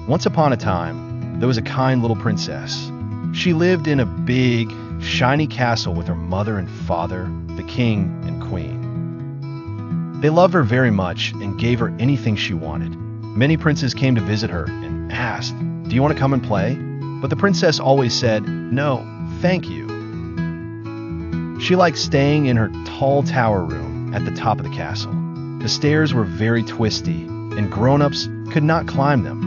Once upon a time, there was a kind little princess. She lived in a big, shiny castle with her mother and father, the king and queen. They loved her very much and gave her anything she wanted. Many princes came to visit her and asked, "Do you want to come and play?" But the princess always said, "No, thank you." She liked staying in her tall tower room at the top of the castle. The stairs were very twisty, and grown-ups could not climb them.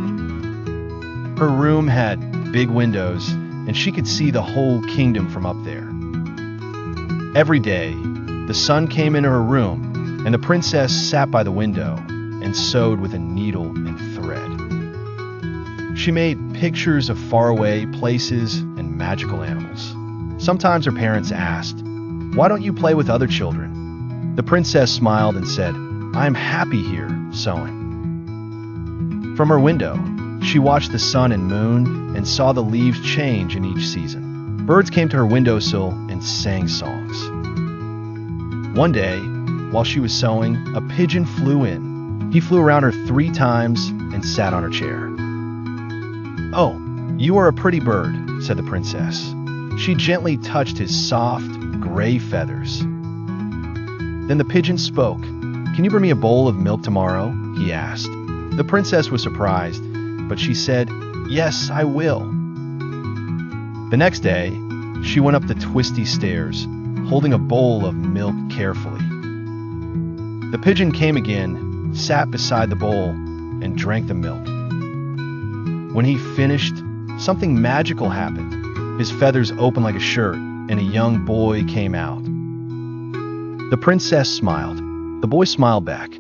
Her room had big windows, and she could see the whole kingdom from up there. Every day, the sun came into her room, and the princess sat by the window and sewed with a needle and thread. She made pictures of faraway places and magical animals. Sometimes her parents asked, "Why don't you play with other children?" The princess smiled and said, "I am happy here, sewing." From her window, she watched the sun and moon and saw the leaves change in each season. Birds came to her windowsill and sang songs. One day, while she was sewing, a pigeon flew in. He flew around her 3 times and sat on her chair. "Oh, you are a pretty bird," said the princess. She gently touched his soft, gray feathers. Then the pigeon spoke. "Can you bring me a bowl of milk tomorrow?" he asked. The princess was surprised, but she said, "Yes, I will." The next day, she went up the twisty stairs, holding a bowl of milk carefully. The pigeon came again, sat beside the bowl, and drank the milk. When he finished, something magical happened. His feathers opened like a shirt, and a young boy came out. The princess smiled. The boy smiled back.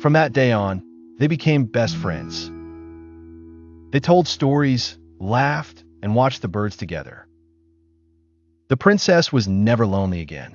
From that day on, they became best friends. They told stories, laughed, and watched the birds together. The princess was never lonely again.